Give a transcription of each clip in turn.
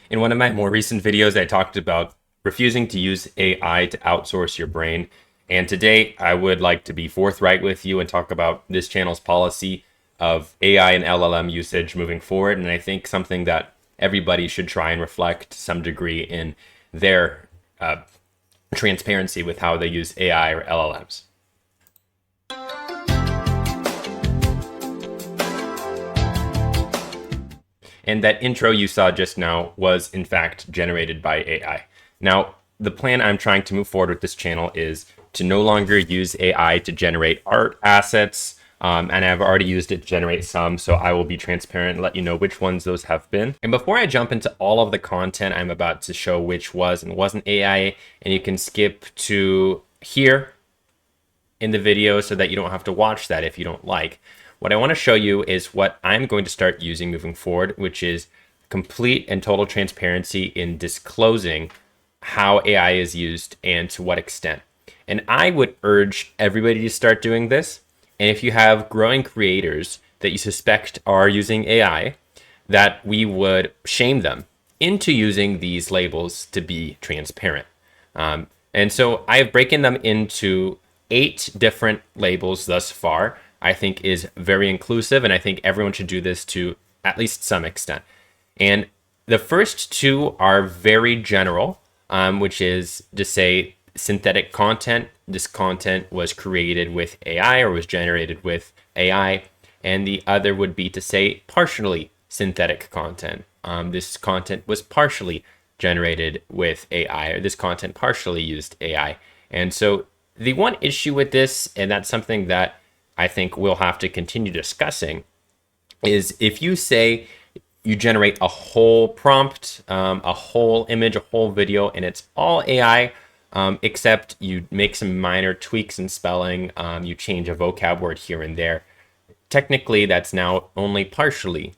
In one of my more recent videos, I talked about refusing to use AI to outsource your brain. And today, I would like to be forthright with you and talk about this channel's policy of AI and LLM usage moving forward. And I think something that everybody should try and reflect to some degree in their transparency with how they use AI or LLMs. And that intro you saw just now was in fact generated by AI. Now, the plan I'm trying to move forward with this channel is to no longer use AI to generate art assets. And I've already used it to generate some, so I will be transparent and let you know which ones those have been. And before I jump into all of the content I'm about to show which was and wasn't AI, and you can skip to here in the video so that you don't have to watch that if you don't like. What I want to show you is what I'm going to start using moving forward, which is complete and total transparency in disclosing how AI is used and to what extent. And I would urge everybody to start doing this. And if you have growing creators that you suspect are using AI, that we would shame them into using these labels to be transparent. And so I have broken them into 8 different labels thus far. I think is very inclusive, and I think everyone should do this to at least some extent. And the first 2 are very general, which is to say synthetic content. This content was created with AI or was generated with AI. And the other would be to say partially synthetic content. This content was partially generated with AI, or this content partially used AI. And so the one issue with this, and that's something that I think we'll have to continue discussing, is if you say you generate a whole prompt, a whole image, a whole video, and it's all AI, except you make some minor tweaks in spelling, you change a vocab word here and there, technically that's now only partially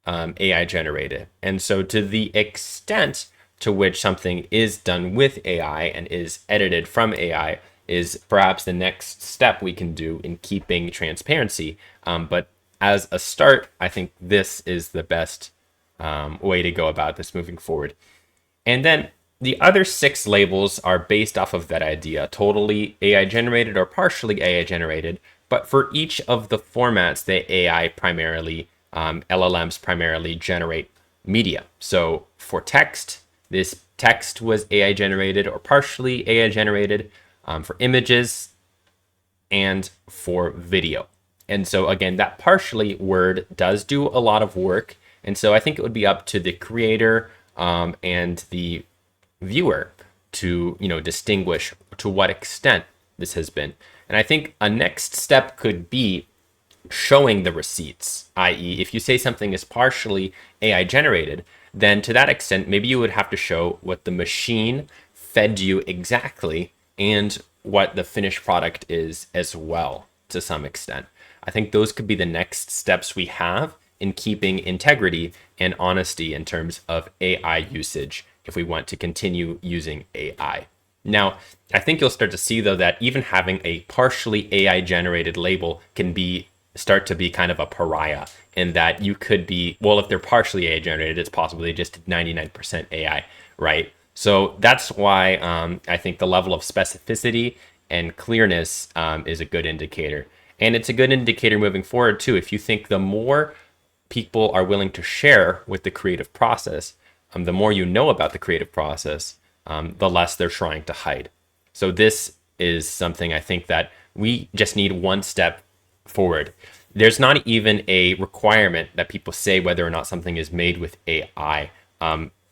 AI generated. And so to the extent to which something is done with AI and is edited from AI, is perhaps the next step we can do in keeping transparency. But as a start, I think this is the best way to go about this moving forward. And then the other 6 labels are based off of that idea, totally AI generated or partially AI generated. But for each of the formats that AI primarily, LLMs primarily generate media. So for text, this text was AI generated or partially AI generated. For images and for video. And so again, that partially word does do a lot of work. And so I think it would be up to the creator and the viewer to, distinguish to what extent this has been. And I think a next step could be showing the receipts, i.e. if you say something is partially AI generated, then to that extent, maybe you would have to show what the machine fed you exactly and what the finished product is as well, to some extent. I think those could be the next steps we have in keeping integrity and honesty in terms of AI usage if we want to continue using AI. Now, I think you'll start to see, though, that even having a partially AI generated label can start to be kind of a pariah, in that you could be, well, if they're partially AI generated, it's possible they just did 99% AI, right? So that's why I think the level of specificity and clearness is a good indicator. And it's a good indicator moving forward, too. If you think the more people are willing to share with the creative process, the more you know about the creative process, the less they're trying to hide. So this is something I think that we just need one step forward. There's not even a requirement that people say whether or not something is made with AI.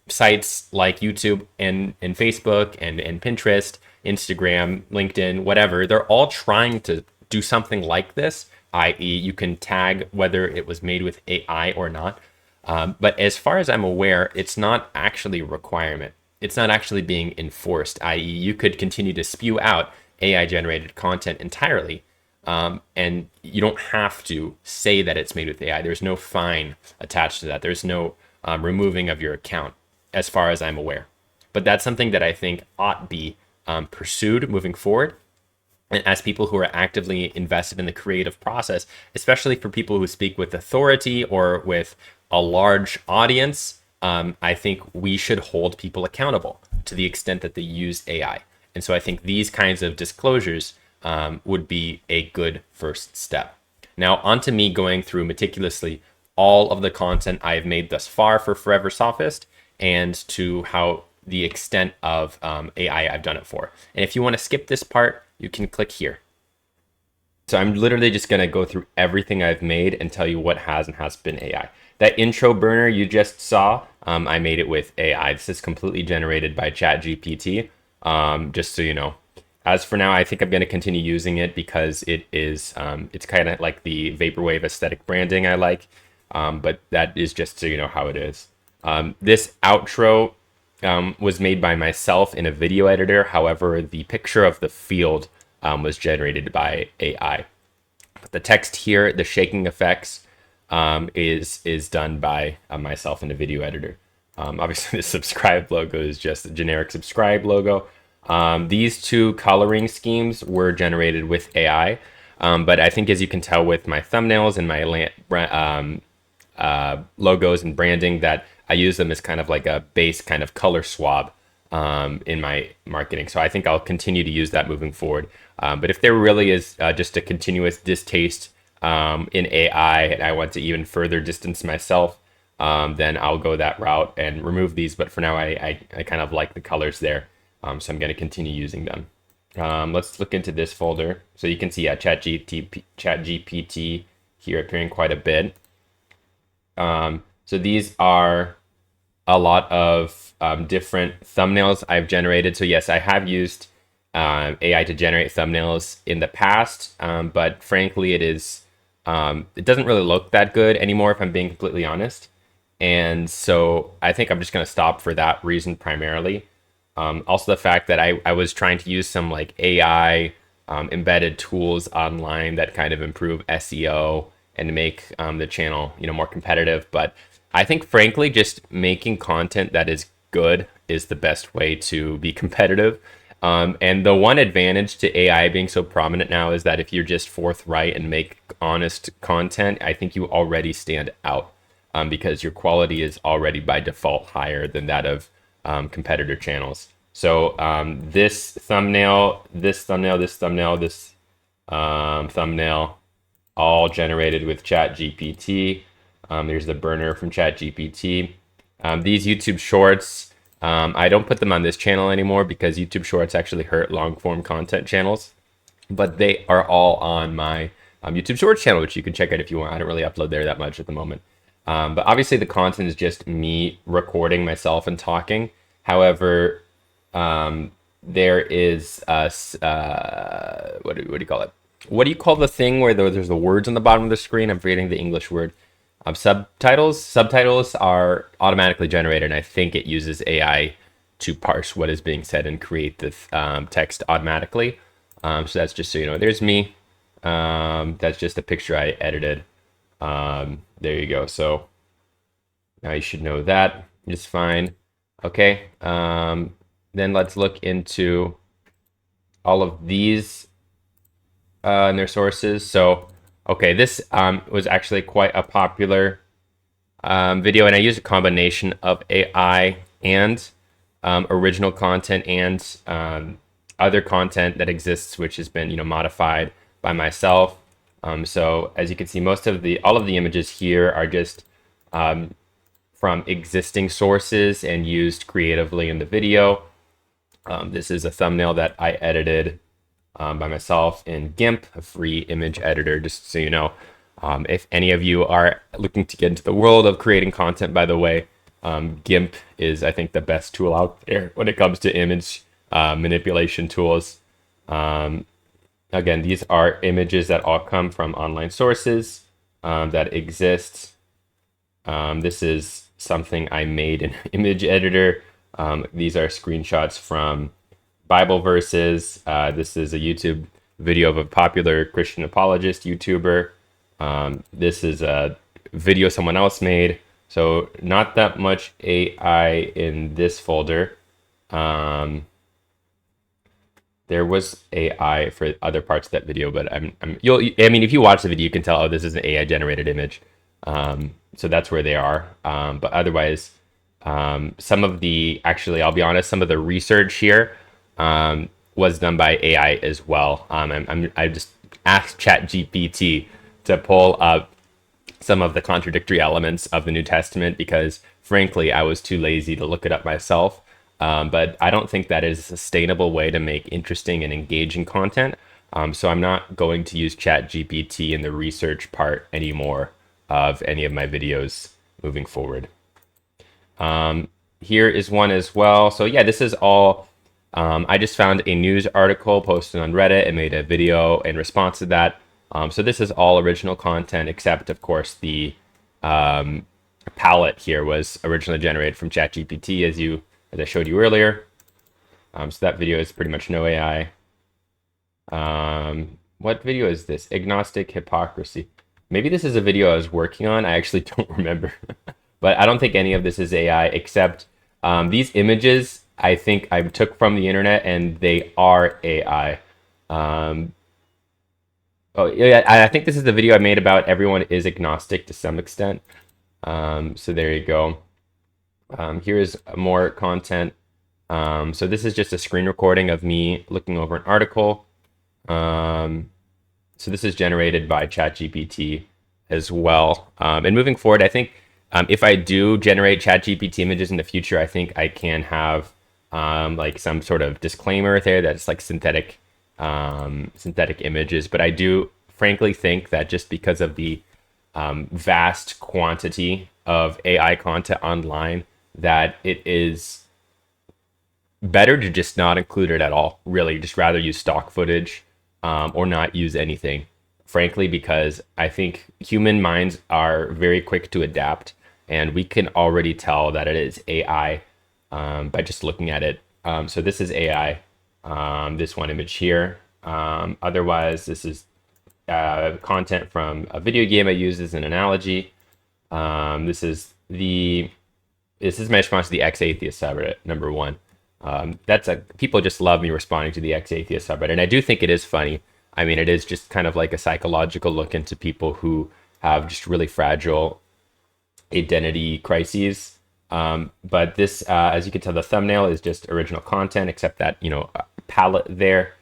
Sites like YouTube and Facebook and Pinterest, Instagram, LinkedIn, whatever, they're all trying to do something like this, i.e. you can tag whether it was made with AI or not. But as far as I'm aware, it's not actually a requirement. It's not actually being enforced, i.e. you could continue to spew out AI generated content entirely. And you don't have to say that it's made with AI. There's no fine attached to that. There's no removing of your account, as far as I'm aware. But that's something that I think ought be pursued moving forward. And as people who are actively invested in the creative process, especially for people who speak with authority or with a large audience, I think we should hold people accountable to the extent that they use AI. And so I think these kinds of disclosures would be a good first step. Now, on to me going through meticulously all of the content I've made thus far for Forever Sophist and to how the extent of AI I've done it for. And if you want to skip this part, you can click here. So I'm literally just going to go through everything I've made and tell you what has and hasn't been AI. That intro burner you just saw, I made it with AI. This is completely generated by ChatGPT, just so you know. As for now, I think I'm going to continue using it because it is, it's kind of like the vaporwave aesthetic branding I like, but that is just so you know how it is. This outro was made by myself in a video editor. However, the picture of the field was generated by AI. But the text here, the shaking effects, is done by myself in a video editor. Obviously, the subscribe logo is just a generic subscribe logo. These two coloring schemes were generated with AI, but I think as you can tell with my thumbnails and my logos and branding that I use them as kind of like a base kind of color swab in my marketing. So I think I'll continue to use that moving forward. But if there really is just a continuous distaste in AI and I want to even further distance myself, then I'll go that route and remove these. But for now, I kind of like the colors there. So I'm going to continue using them. Let's look into this folder. So you can see ChatGPT here appearing quite a bit. So these are a lot of different thumbnails I've generated. So yes, I have used AI to generate thumbnails in the past, but frankly, it doesn't really look that good anymore, if I'm being completely honest. And so I think I'm just going to stop for that reason primarily. Also, the fact that I was trying to use some like AI embedded tools online that kind of improve SEO and make the channel, more competitive. But I think, frankly, just making content that is good is the best way to be competitive. And the one advantage to AI being so prominent now is that if you're just forthright and make honest content, I think you already stand out because your quality is already by default higher than that of competitor channels. So this thumbnail, this thumbnail, all generated with ChatGPT. There's the burner from ChatGPT. These YouTube Shorts, I don't put them on this channel anymore because YouTube Shorts actually hurt long form content channels, but they are all on my YouTube Shorts channel, which you can check out if you want. I don't really upload there that much at the moment. But obviously the content is just me recording myself and talking. However, there is what do you call it? What do you call the thing where there's the words on the bottom of the screen? I'm forgetting the English word. Subtitles. Subtitles are automatically generated, and I think it uses AI to parse what is being said and create the text automatically. So that's just so you know. There's me. That's just a picture I edited. There you go. So now you should know that is fine. Okay. Then let's look into all of these and their sources. So, okay, this was actually quite a popular video, and I used a combination of AI and original content and other content that exists, which has been modified by myself. So as you can see, all of the images here are just from existing sources and used creatively in the video. This is a thumbnail that I edited by myself in GIMP, a free image editor, just so you know. If any of you are looking to get into the world of creating content, by the way, GIMP is, I think, the best tool out there when it comes to image manipulation tools. Again, these are images that all come from online sources that exist. This is something I made in image editor. These are screenshots from Bible verses. This is a YouTube video of a popular Christian apologist YouTuber. This is a video someone else made. So not that much AI in this folder. There was AI for other parts of that video, but if you watch the video, you can tell, oh, this is an AI generated image. So that's where they are. But otherwise, Some of the, actually, I'll be honest, some of the research here was done by AI as well. I just asked ChatGPT to pull up some of the contradictory elements of the New Testament because, frankly, I was too lazy to look it up myself. But I don't think that is a sustainable way to make interesting and engaging content. So I'm not going to use ChatGPT in the research part anymore of any of my videos moving forward. Here is one as well. So yeah, this is all, I just found a news article posted on Reddit and made a video in response to that. So this is all original content, except of course the palette here was originally generated from ChatGPT, as I showed you earlier. So that video is pretty much no AI. What video is this? Agnostic hypocrisy. Maybe this is a video I was working on. I actually don't remember. But I don't think any of this is AI, except these images I think I took from the internet and they are AI. Oh yeah, I think this is the video I made about everyone is agnostic to some extent. So there you go. Here is more content. So this is just a screen recording of me looking over an article. So this is generated by ChatGPT as well. And moving forward, I think if I do generate ChatGPT images in the future, I think I can have like some sort of disclaimer there that's like synthetic images. But I do frankly think that just because of the vast quantity of AI content online, that it is better to just not include it at all. Really, just rather use stock footage or not use anything. Frankly, because I think human minds are very quick to adapt, and we can already tell that it is AI by just looking at it. So this is AI, this one image here. Otherwise, this is content from a video game I use as an analogy. This is my response to the ex-atheist subreddit, number one. People just love me responding to the ex-atheist subreddit, and I do think it is funny. I mean, it is just kind of like a psychological look into people who have just really fragile identity crises. But this, as you can tell, the thumbnail is just original content, except that, palette there.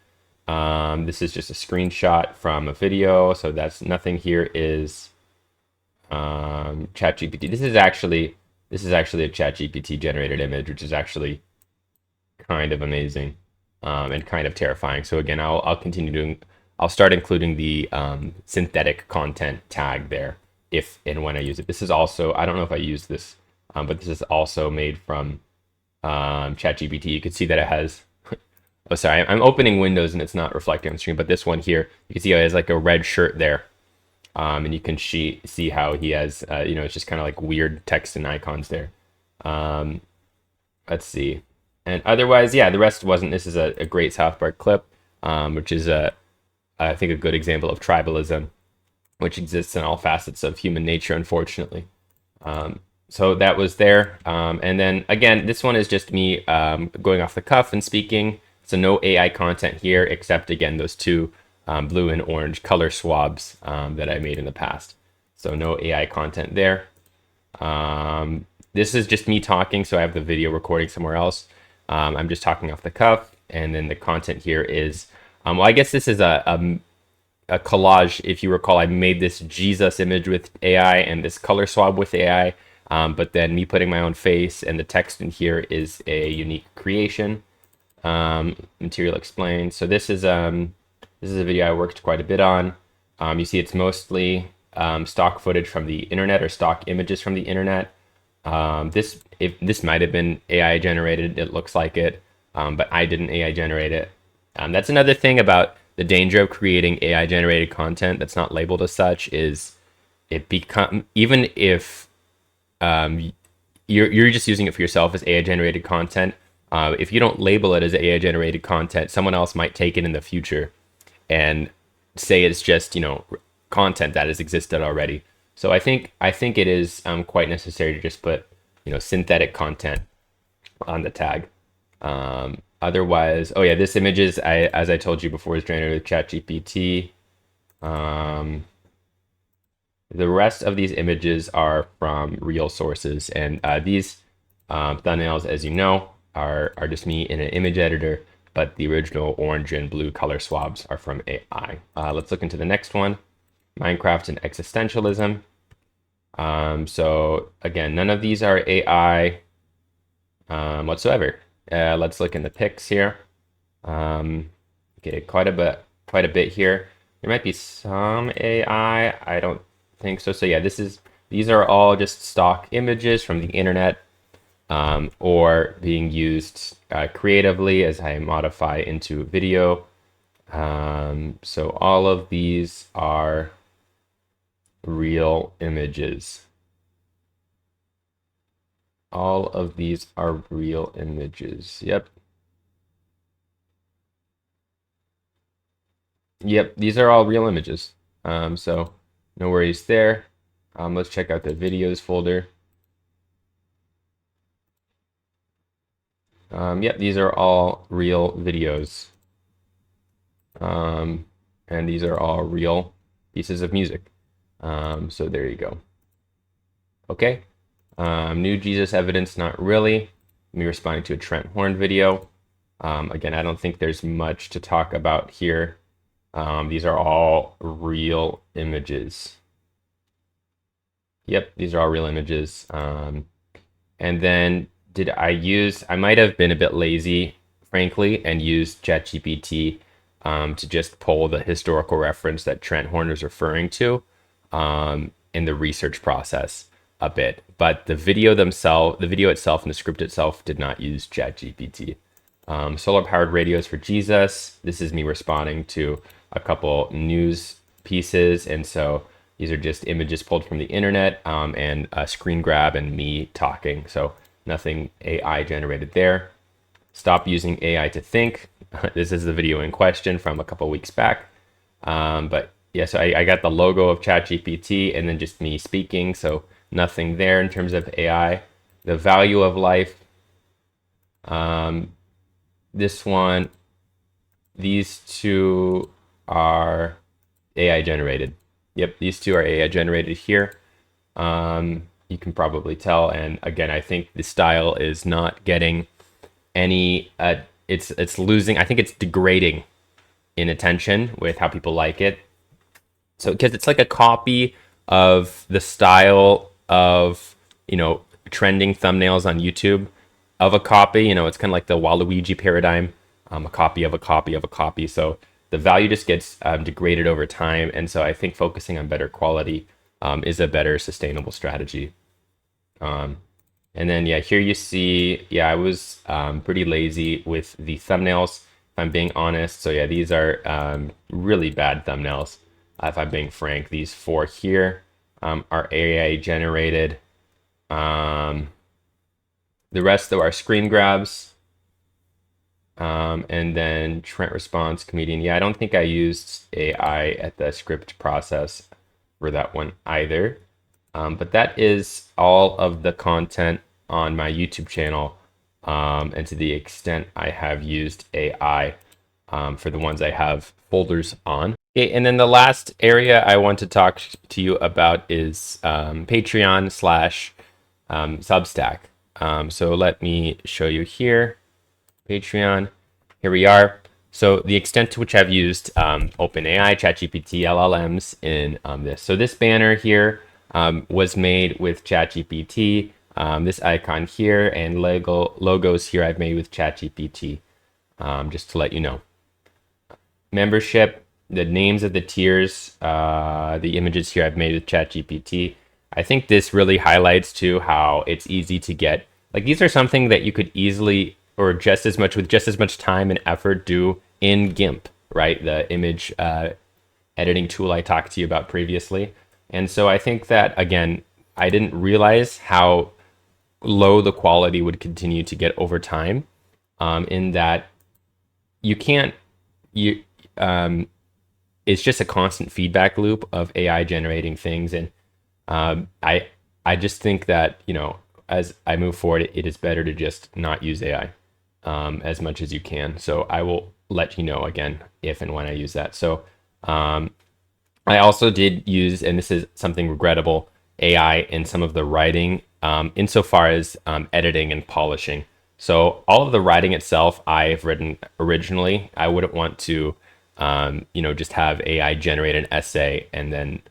This is just a screenshot from a video, so that's nothing here is ChatGPT. This is actually a ChatGPT generated image, which is actually kind of amazing and kind of terrifying. So again, I'll start including the synthetic content tag there if and when I use it. This is also, I don't know if I use this, but this is also made from ChatGPT. You can see that it has, oh sorry, I'm opening Windows and it's not reflecting on the screen, but this one here, you can see it has like a red shirt there. And you can see how he has, it's just kind of like weird text and icons there. Let's see. And otherwise, yeah, the rest wasn't. This is a great South Park clip, which is, I think, a good example of tribalism, which exists in all facets of human nature, unfortunately. So that was there. And then, again, this one is just me going off the cuff and speaking. So no AI content here, except, again, those two blue and orange color swabs that I made in the past. So no AI content there. This is just me talking, so I have the video recording somewhere else. I'm just talking off the cuff, and then the content here is, well, I guess this is a collage. If you recall, I made this Jesus image with AI and this color swab with AI, but then me putting my own face and the text in here is a unique creation. Material explained. So this is a video I worked quite a bit on. You see it's mostly stock footage from the internet or stock images from the internet. This might have been AI generated, it looks like it, but I didn't AI generate it. That's another thing about the danger of creating AI generated content that's not labeled as such, is even if you're just using it for yourself as AI generated content, if you don't label it as AI generated content, someone else might take it in the future and say it's just, content that has existed already. So I think it is quite necessary to just put, synthetic content on the tag. Otherwise, oh yeah, this image is, as I told you before, is generated with ChatGPT. The rest of these images are from real sources, and these Thumbnails, as you know, are just me in an image editor, but the original orange and blue color swabs are from AI. Let's look into the next one, Minecraft and existentialism. So again, none of these are AI whatsoever. Let's look in the pics here. Okay, quite a bit here. There might be some AI. I don't think so. So yeah, these are all just stock images from the internet, or being used creatively as I modify into video. So all of these are real images. All of these are real images. Yep. Yep, these are all real images. So no worries there. Let's check out the videos folder. Yep, these are all real videos. And these are all real pieces of music. So there you go. Okay. New Jesus evidence, not really. Me responding to a Trent Horn video. Again, I don't think there's much to talk about here. These are all real images. Yep, these are all real images. And then I might have been a bit lazy, frankly, and used ChatGPT to just pull the historical reference that Trent Horn is referring to in the research process a bit. But the video itself and the script itself did not use ChatGPT. Solar powered radios for Jesus. This is me responding to a couple news pieces. And so these are just images pulled from the internet and a screen grab and me talking. So nothing AI generated there. Stop using AI to think. This is the video in question from a couple weeks back. But yeah, so I got the logo of ChatGPT and then just me speaking. So nothing there in terms of AI. The value of life. This one, these two are AI generated. Yep, these two are AI generated here. You can probably tell. And again, I think the style is not getting any, it's losing, I think it's degrading in attention with how people like it. So, because it's like a copy of the style of, trending thumbnails on YouTube of a copy. It's kind of like the Waluigi paradigm, a copy of a copy of a copy. So the value just gets degraded over time. And so I think focusing on better quality is a better sustainable strategy. And then, yeah, here you see, I was pretty lazy with the thumbnails, if I'm being honest. So yeah, these are really bad thumbnails. If I'm being frank, these four here are AI generated. The rest of our screen grabs. And then Trent response comedian. Yeah, I don't think I used AI at the script process for that one either. But that is all of the content on my YouTube channel. And to the extent I have used AI for the ones I have folders on. Okay, and then the last area I want to talk to you about is Patreon / Substack. So let me show you here, Patreon. Here we are. So the extent to which I've used OpenAI, ChatGPT, LLMs in this. So this banner here was made with ChatGPT. This icon here and logos here I've made with ChatGPT, just to let you know. Membership, the names of the tiers, the images here I've made with ChatGPT. I think this really highlights too how it's easy to get. Like, these are something that you could easily, or with just as much time and effort, do in GIMP, right? The image editing tool I talked to you about previously. And so I think that, again, I didn't realize how low the quality would continue to get over time, in that it's just a constant feedback loop of AI generating things. And I just think that, as I move forward, it is better to just not use AI as much as you can. So I will let you know again if and when I use that. So I also did use, and this is something regrettable, AI in some of the writing insofar as editing and polishing. So all of the writing itself I've written originally. I wouldn't want to, just have AI generate an essay and then,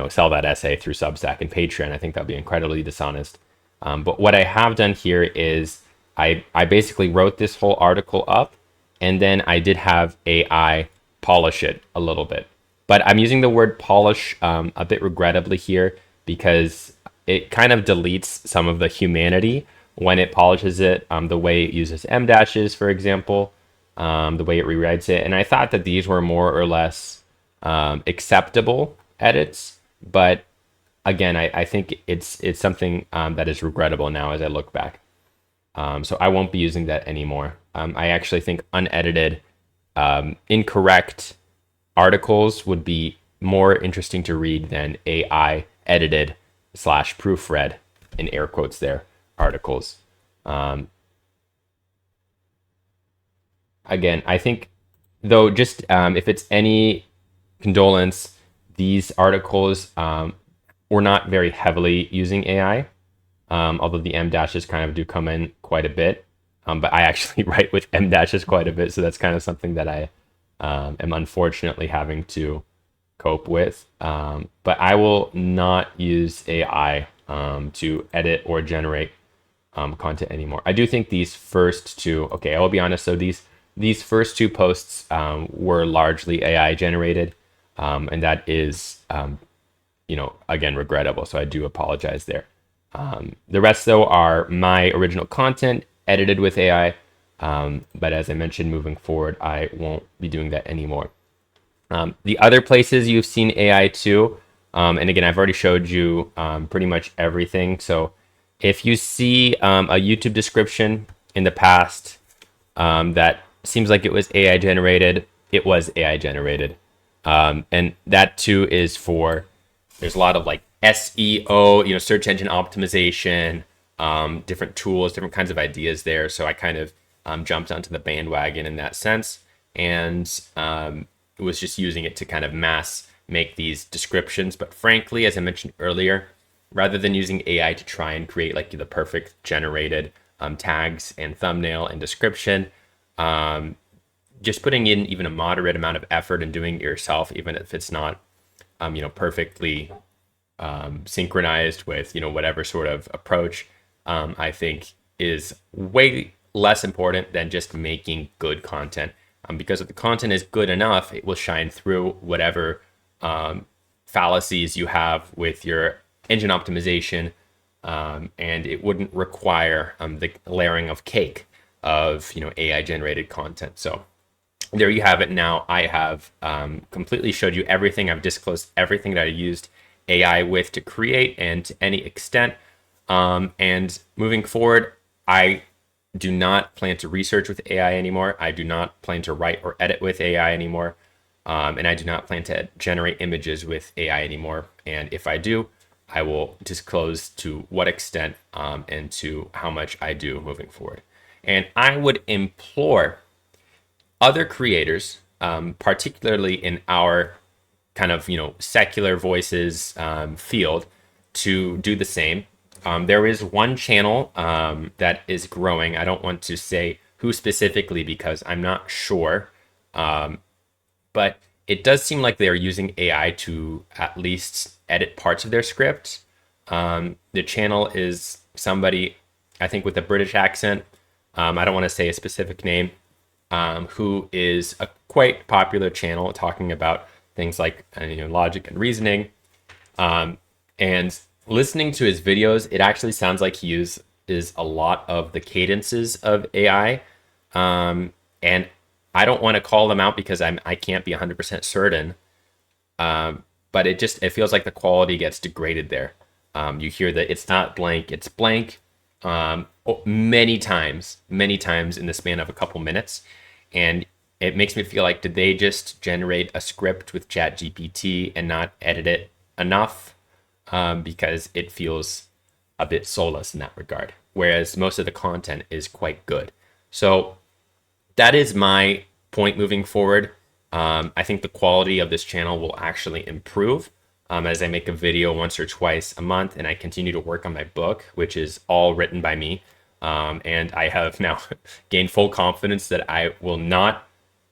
sell that essay through Substack and Patreon. I think that'd be incredibly dishonest. But what I have done here is I basically wrote this whole article up, and then I did have AI polish it a little bit. But I'm using the word polish a bit regrettably here because it kind of deletes some of the humanity when it polishes it, the way it uses M dashes, for example, the way it rewrites it. And I thought that these were more or less acceptable edits, but again, I think it's something that is regrettable now as I look back. So I won't be using that anymore. I actually think unedited, incorrect articles would be more interesting to read than AI edited / proofread, in air quotes there, articles. Again, I think, though, just if it's any condolence, these articles were not very heavily using AI, although the M dashes kind of do come in quite a bit. But I actually write with M dashes quite a bit, so that's kind of something that I am unfortunately having to cope with. But I will not use AI to edit or generate content anymore. I do think these first two, okay, I will be honest. So these first two posts were largely AI generated, and that is, again, regrettable. So I do apologize there. The rest, though, are my original content edited with AI. But as I mentioned, moving forward, I won't be doing that anymore. The other places you've seen AI too, and again, I've already showed you pretty much everything. So if you see a YouTube description in the past that seems like it was AI generated, it was AI generated. And that too is for, there's a lot of like SEO, search engine optimization, different tools, different kinds of ideas there. So I kind of jumped onto the bandwagon in that sense, and was just using it to kind of mass make these descriptions. But frankly, as I mentioned earlier, rather than using AI to try and create like the perfect generated tags and thumbnail and description, just putting in even a moderate amount of effort and doing it yourself, even if it's not, perfectly synchronized with, whatever sort of approach, I think is way less important than just making good content. Because if the content is good enough, it will shine through whatever fallacies you have with your engine optimization, and it wouldn't require the layering of cake of AI generated content. So there you have it. Now I have completely showed you everything. I've disclosed everything that I used AI with to create, and to any extent. And moving forward, I do not plan to research with AI anymore. I do not plan to write or edit with AI anymore. And I do not plan to generate images with AI anymore. And if I do, I will disclose to what extent and to how much I do moving forward. And I would implore other creators, particularly in our kind of, secular voices field, to do the same. There is one channel that is growing. I don't want to say who specifically because I'm not sure. But it does seem like they are using AI to at least edit parts of their script. The channel is somebody, I think, with a British accent. I don't want to say a specific name, who is a quite popular channel talking about things like logic and reasoning. And listening to his videos, it actually sounds like he uses a lot of the cadences of AI. And I don't want to call them out because I can't be 100% certain. But it feels like the quality gets degraded there. You hear that it's not blank, it's blank, many times in the span of a couple minutes. And it makes me feel like, did they just generate a script with ChatGPT and not edit it enough? Because it feels a bit soulless in that regard, whereas most of the content is quite good. So that is my point moving forward. I think the quality of this channel will actually improve as I make a video once or twice a month, and I continue to work on my book, which is all written by me. And I have now gained full confidence that I will not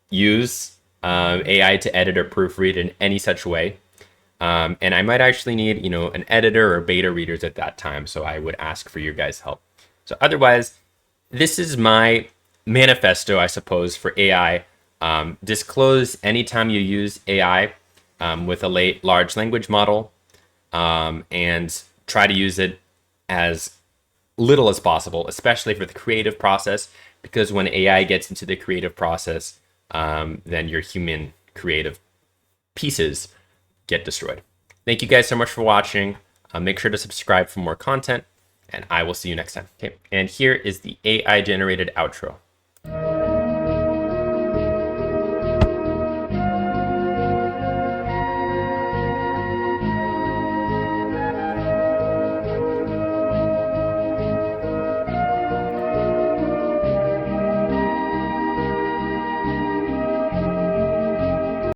use AI to edit or proofread in any such way. And I might actually need, an editor or beta readers at that time. So I would ask for your guys' help. So otherwise, this is my manifesto, I suppose, for AI. Disclose anytime you use AI with a large language model, and try to use it as little as possible, especially for the creative process, because when AI gets into the creative process, then your human creative pieces get destroyed. Thank you guys so much for watching. Make sure to subscribe for more content, and I will see you next time. Okay, and here is the AI generated outro.